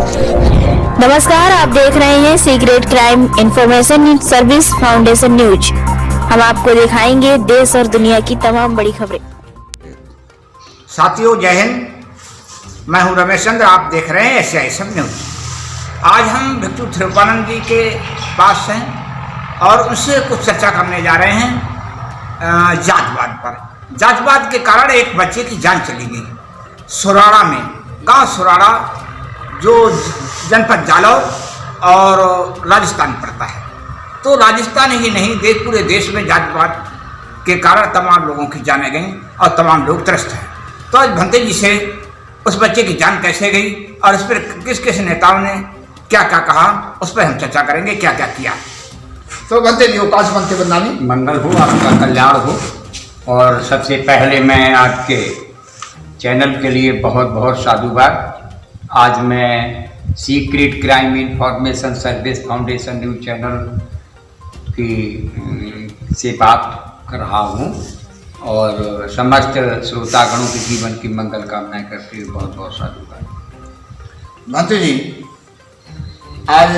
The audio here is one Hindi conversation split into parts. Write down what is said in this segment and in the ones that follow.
नमस्कार, आप देख रहे हैं secret crime information service foundation news. हम आपको दिखाएंगे देश और दुनिया की तमाम बड़ी खबरें। साथियों, जय हिंद। मैं हूं रमेश चंद्र, आप देख रहे हैं SISM न्यूज। आज हम भिक्षु थिरुपानंद जी के पास हैं और उनसे कुछ चर्चा करने जा रहे हैं जातिवाद पर। जातिवाद के कारण एक बच्चे की जान चली गई सुराड़ा में, गांव सुराड़ा जो जनपद जालौर और राजस्थान पड़ता है। तो राजस्थान ही नहीं, पूरे देश में जातिवाद के कारण तमाम लोगों की जानें गई और तमाम लोग त्रस्त हैं। तो आज भंते जी से उस बच्चे की जान कैसे गई और इस पर किस किस नेताओं ने क्या क्या कहा, उस पर हम चर्चा करेंगे, क्या क्या किया। तो भंते जी, उपास बनते बदनामी मंगल हो, आपका कल्याण हो। और सबसे पहले मैं आपके चैनल के लिए बहुत बहुत साधुवाद। आज मैं secret crime information service foundation news channel की से बात कर रहा हूँ और समस्त श्रोतागणों के जीवन की मंगल कामनाएं करते हुए बहुत बहुत साधुवाद। भंते जी, आज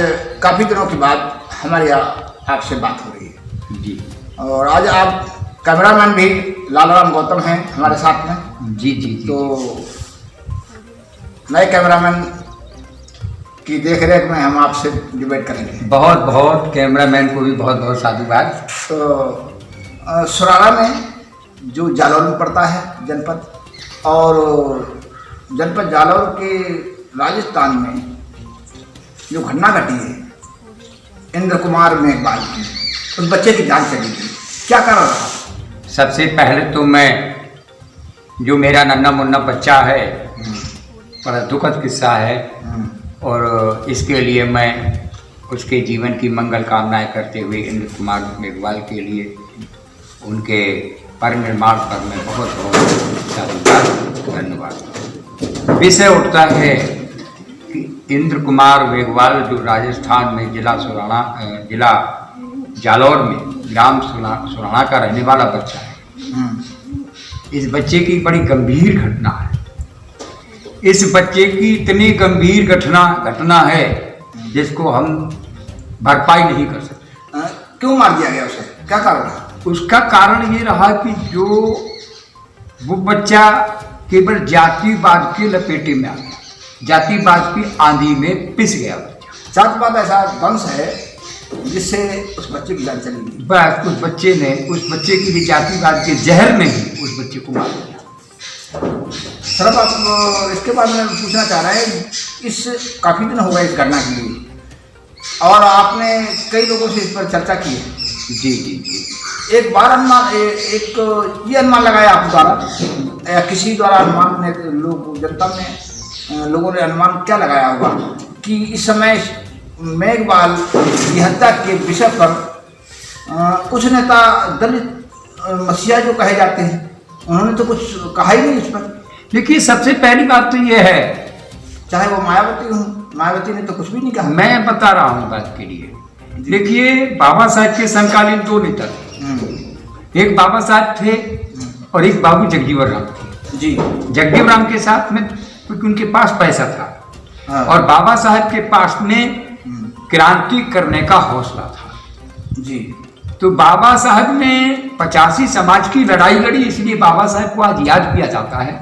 काफ़ी दिनों के बाद हमारी आपसे बात हो रही है जी। और आज आप कैमरामैन भी लालराम गौतम हैं हमारे साथ में। जी जी जी। तो नए कैमरामैन की देखरेख में हम आपसे डिबेट करेंगे। बहुत बहुत कैमरामैन को भी बहुत बहुत साधुवाद। तो सुराड़ा में जो जालौर में पड़ता है जनपद, और जनपद जालौर के राजस्थान में जो घटना घटी है इंद्र कुमार मेघवाल की, उस बच्चे की जान चली गई, क्या कारण रहा? सबसे पहले तो मैं, जो मेरा नन्हा मुन्ना बच्चा है, बड़ा दुखद किस्सा है और इसके लिए मैं उसके जीवन की मंगल कामनाएं करते हुए इंद्र कुमार मेघवाल के लिए उनके परिनिर्माण पर मैं बहुत बहुत धन्यवाद। विषय उठता है कि इंद्र कुमार मेघवाल जो राजस्थान में जिला जालौर में ग्राम सुराड़ा का रहने वाला बच्चा है। इस बच्चे की बड़ी गंभीर घटना है। इस बच्चे की इतनी गंभीर घटना है जिसको हम भरपाई नहीं कर सकते। क्यों मार दिया गया उसे, क्या कारण रहा? उसका कारण ये रहा कि जो वो बच्चा केवल जातिवाद के लपेटे में आ गया, जातिवाद की आंधी में पिस गया बच्चा। जातिवाद ऐसा वंश है जिससे उस बच्चे की जान चली गई। बस उस बच्चे की भी जातिवाद के जहर ने ही उस बच्चे को मार दिया। सर, आप इसके बारे में पूछना चाह रहे हैं, इस काफ़ी दिन हो गए इस घटना के लिए और आपने कई लोगों से इस पर चर्चा की है। जी जी जी। एक बार ये अनुमान लगाया आप द्वारा या किसी द्वारा अनुमान ने लोगों ने अनुमान क्या लगाया होगा कि इस समय मेघवाल की हत्या के विषय पर कुछ नेता दलित मसीहा जो कहे जाते हैं, उन्होंने तो कुछ कहा ही नहीं इस पर। देखिए, सबसे पहली बात तो ये है, चाहे वो मायावती ने तो कुछ भी नहीं कहा। मैं बता रहा हूँ बात के लिए। देखिए, बाबा साहब के समकालीन दो नेता थे, एक बाबा साहब थे और एक बाबू जगजीवन राम थे। जी। जगजीवन राम के साथ में क्योंकि उनके पास पैसा था और बाबा साहब के पास में क्रांति करने का हौसला था। जी। तो बाबा साहब ने 85 समाज की लड़ाई लड़ी, इसलिए बाबा साहब को आज याद किया जाता है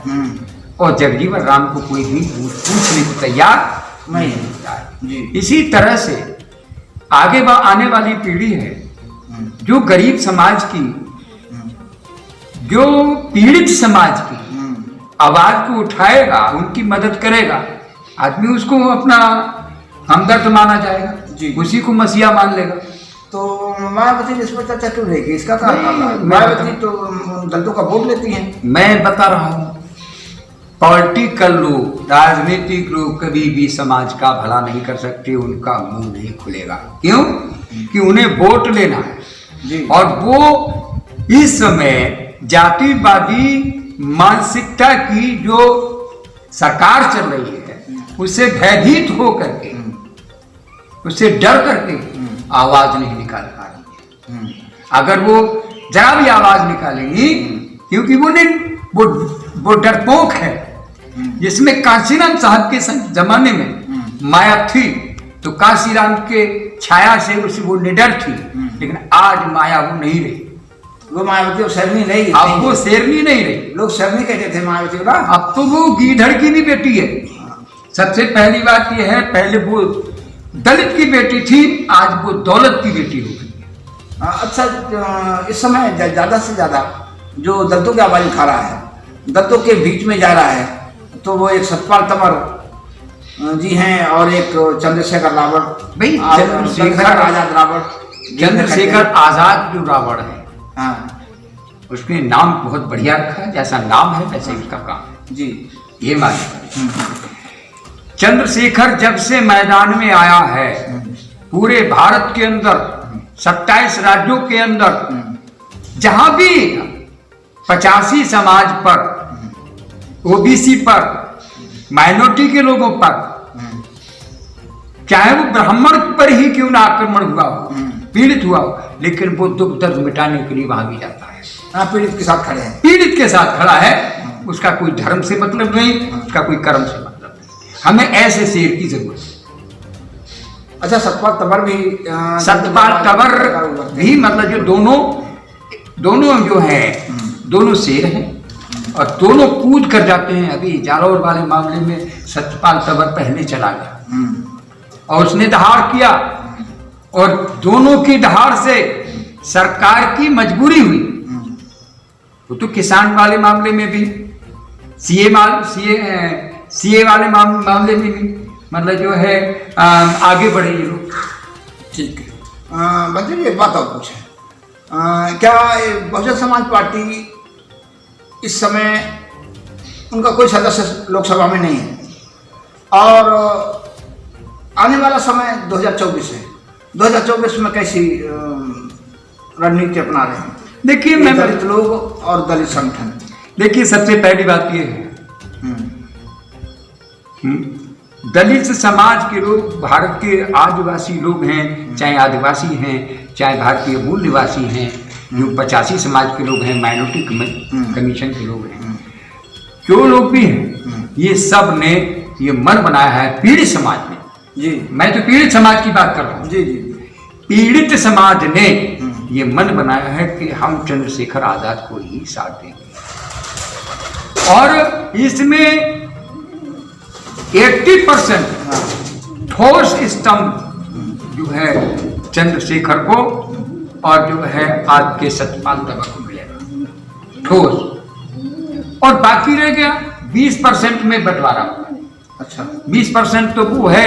और जगजीवन राम को कोई भी पूछने को तैयार नहीं होता है। इसी तरह से आगे आने वाली पीढ़ी है जो गरीब समाज की, जो पीड़ित समाज की आवाज को उठाएगा, उनकी मदद करेगा, आदमी उसको अपना हमदर्द माना जाएगा, उसी को मसीहा मान लेगा। तो मायावती ने इस पर चर्चा क्यों रहेगी? इसका कारण मायावती तो दलितों का वोट लेती हैं। मैं बता रहा हूँ, पॉलिटिकल लोग, राजनीतिक लोग कभी भी समाज का भला नहीं कर सकते, उनका मुंह नहीं खुलेगा। क्यों? कि उन्हें वोट लेना है जी। और वो इस समय जातिवादी मानसिकता की जो सरकार चल रही है उससे भयभीत होकर के, उससे डर करके आवाज नहीं निकाल पा रही। अगर वो जरा भी आवाज निकालेंगी, क्योंकि वो डरपोक है, जिसमें काशीराम साहब के जमाने में माया थी तो काशीराम के छाया से उस वो निडर थी, लेकिन आज माया वो नहीं रही। वो मायावती शेरनी नहीं, अब वो शेरनी नहीं रही। लोग शेरनी कहते थे मायावती को ना। अब तो वो गीधड़ की भी बेटी है। सबसे पहली बात ये है, पहले वो दलित की बेटी थी, आज वो दौलत की बेटी हो गई। अच्छा, इस समय ज्यादा से ज्यादा जो दलितों की आवाज उठा रहा है, दलितों के बीच में जा रहा है, तो वो एक सतपाल तंवर जी हैं और एक चंद्रशेखर रावण भाई, चंद्रशेखर आजाद रावण, चंद्रशेखर आजाद जो रावण है, हाँ, उसके नाम बहुत बढ़िया रखा है। जैसा नाम है वैसे उसका काम है जी। ये मालूम। चंद्रशेखर जब से मैदान में आया है, पूरे भारत के अंदर 27 राज्यों के अंदर जहां भी 85 समाज पर, ओबीसी पर, माइनॉरिटी के लोगों पर, चाहे वो ब्राह्मण पर ही क्यों ना आक्रमण हुआ हो, पीड़ित हुआ हो, लेकिन वो दुख दर्द मिटाने के लिए वहां भी जाता है। हाँ, पीड़ित के साथ खड़े हैं, पीड़ित के साथ खड़ा है। उसका कोई धर्म से मतलब नहीं, उसका कोई कर्म से मतलब नहीं। हमें ऐसे शेर की जरूरत है। अच्छा, सतपाल तंवर भी, सतपाल तंवर भी मतलब जो दोनों जो है, दोनों शेर हैं और दोनों कूद कर जाते हैं। अभी जालौर वाले मामले में सतपाल तंवर पहले चला गया और उसने दहाड़ किया और दोनों की दहाड़ से सरकार की मजबूरी हुई। वो तो किसान वाले मामले में भी, सीए वाले मामले में भी मतलब जो है आगे बढ़े ये लोग। ठीक है। बच्चे एक बात और पूछे, क्या बहुजन समाज पार्टी इस समय उनका कोई सदस्य लोकसभा में नहीं है और आने वाला समय 2024 है, 2024 में कैसी रणनीति अपना रहे हैं? देखिए, मैं दलित लोग और दलित संगठन, देखिए सबसे पहली बात ये है, दलित समाज के लोग भारत के आदिवासी लोग हैं, चाहे आदिवासी हैं, चाहे भारतीय मूल निवासी हैं, जो 85 समाज के लोग हैं, माइनॉरिटी कमीशन के लोग हैं, जो लोग भी हैं, ये सब ने ये मन बनाया है पीड़ित समाज में। जी, मैं तो पीड़ित समाज की बात कर रहा हूँ। जी जी। पीड़ित समाज ने ये मन बनाया है कि हम चंद्रशेखर आजाद को ही साथ देंगे और इसमें 80% ठोस स्तंभ जो है चंद्रशेखर को और जो है आज के सतपाल तंवर को मिलेगा ठोस, और बाकी रह गया 20% में बंटवारा हुआ। अच्छा, 20% तो वो है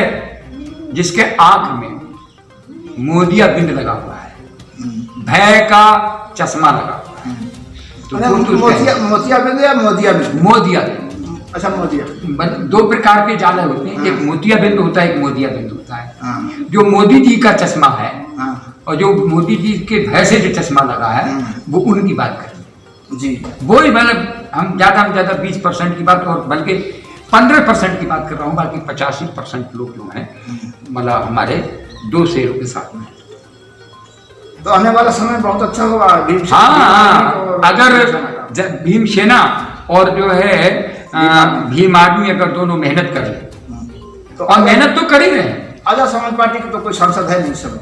जिसके आंख में मोतिया बिंद लगा हुआ है, भय का चश्मा लगा हुआ है। तो मोतिया बिंद या मोदिया बिंद? मोतिया बिंद। अच्छा, मोतिया। दो प्रकार के जाले होते हैं, एक मोतिया बिंद होता है, एक मोतिया बिंद होता है। जो मोदी जी का चश्मा है और जो मोदी जी के भय से जो चश्मा लगा है, वो उनकी बात करें जी। वो ही मतलब हम ज्यादा 20% की बात, और बल्कि 15% की बात कर रहा हूँ। बाकी 85% लोग जो हैं मतलब हमारे दो शेरों के साथ में। तो आने वाला समय बहुत अच्छा होगा। हाँ, अगर भीमसेना और जो है भीम आदमी अगर दोनों मेहनत कर ले, तो और मेहनत तो कर ही रहे हैं। आजाद समाज पार्टी का तो कोई सांसद है नहीं इस समय,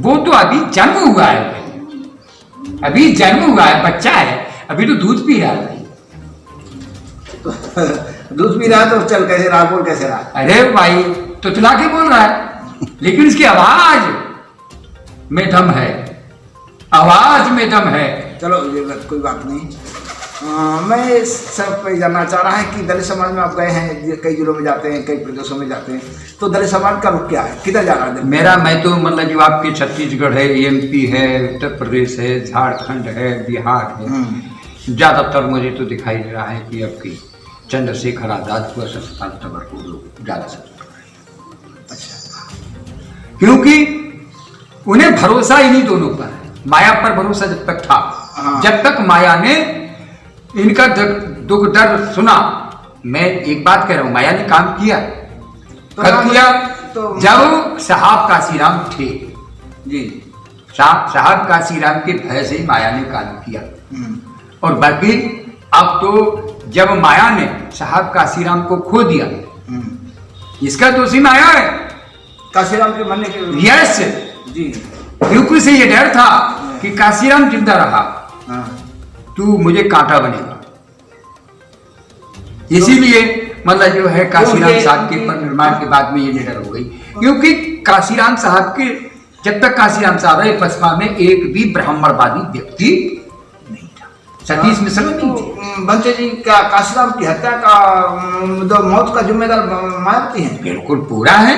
वो तो अभी जन्म हुआ है, अभी जन्म हुआ है, बच्चा है, अभी तो दूध पी रहा है। दूध पी रहा है तो चल कैसे रहा, बोल कैसे रहा? अरे भाई तुतला के बोल रहा है, लेकिन उसकी आवाज में दम है, आवाज में दम है। चलो ये कोई बात नहीं। मैं सब पे जानना चाह रहा है कि दलित समाज में आप गए हैं, कई जिलों में जाते हैं, कई प्रदेशों में जाते हैं, तो दलित समाज का रुख क्या है, किधर जा रहा है? मैं तो मतलब जो आपके छत्तीसगढ़ है, एमपी है, उत्तर प्रदेश है, झारखंड है, बिहार है, ज्यादातर मुझे तो दिखाई दे रहा है कि अब की चंद्रशेखर आजाद को, सतपाल तंवर को लोग ज्यादा सपोर्ट कर रहे हैं। अच्छा, क्योंकि उन्हें भरोसा ही नहीं दोनों पर है। माया पर भरोसा जब तक था, जब तक माया ने इनका दुख दर्द सुना। मैं एक बात कह रहा हूं, माया ने काम किया तो कब किया? तो जब साहब काशीराम थे जी, साहब काशीराम के भय से माया ने काम किया। और बाकी अब तो जब माया ने साहब काशीराम को खो दिया इसका दोषी माया है। काशीराम के मरने के यस जी। क्योंकि से ये डर था कि काशीराम जिंदा रहा हाँ। तू मुझे कांटा बनेगा, इसीलिए मतलब जो है काशीराम साहब के पर निर्माण के बाद में ये निडर हो गई। क्योंकि काशीराम साहब के जब तक काशीराम साहब रहे बसपा में एक भी ब्राह्मणवादी व्यक्ति नहीं था, सतीश मिश्र नहीं थे। बंते जी क्या काशीराम की हत्या का जो मौत का जिम्मेदार मायावती है? बिल्कुल पूरा है,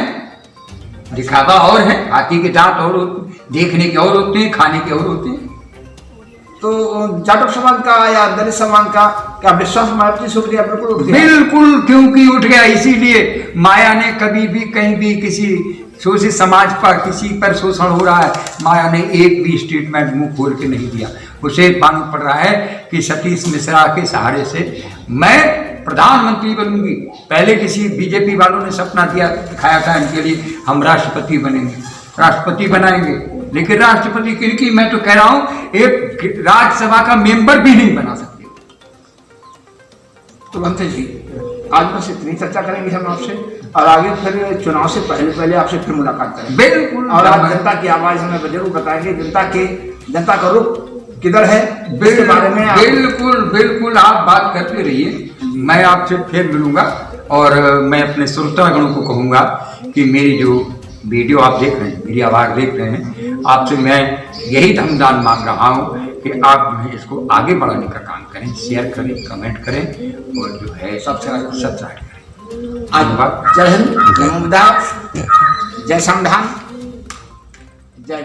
दिखावा और है, हाथी के दांत और देखने के और होते हैं, खाने के और होते हैं। तो जाटव समाज का या दलित समाज का क्या विश्वास मायावती से उठ गया? बिल्कुल उठ गया। बिल्कुल, क्योंकि उठ गया। इसीलिए माया ने कभी भी कहीं भी किसी शोषित समाज पर किसी पर शोषण हो रहा है, माया ने एक भी स्टेटमेंट मुंह खोल के नहीं दिया। उसे मालूम पड़ रहा है कि सतीश मिश्रा के सहारे से मैं प्रधानमंत्री बनूंगी। पहले किसी बीजेपी वालों ने सपना दिखाया था इनके लिए, हम राष्ट्रपति बनेंगे, राष्ट्रपति बनाएंगे, लेकिन राष्ट्रपति की मैं तो कह रहा हूं एक राज्यसभा का मेंबर भी नहीं बना सकते। तो बंते जी आज बस इतनी चर्चा करेंगे हम आपसे, और आगे फिर चुनाव से पहले आपसे फिर मुलाकात करेंगे। बिल्कुल। और आप जनता की आवाज हमें जरूर बताएंगे, जनता का रुख किधर है इसके बारे में। बिल्कुल बिल्कुल, आप बात करते रहिए, मैं आपसे फिर मिलूंगा। और मैं अपने श्रोतागणों को कहूंगा कि मेरी जो वीडियो आप देख रहे हैं, मेरी आवाज़ देख रहे हैं, आपसे मैं यही धमदान मांग रहा हूँ कि आप इसको आगे बढ़ाने का काम करें, शेयर करें, कमेंट करें और जो है सब्सक्राइब करें। आज बात जय हिंद, जय संविधान, जय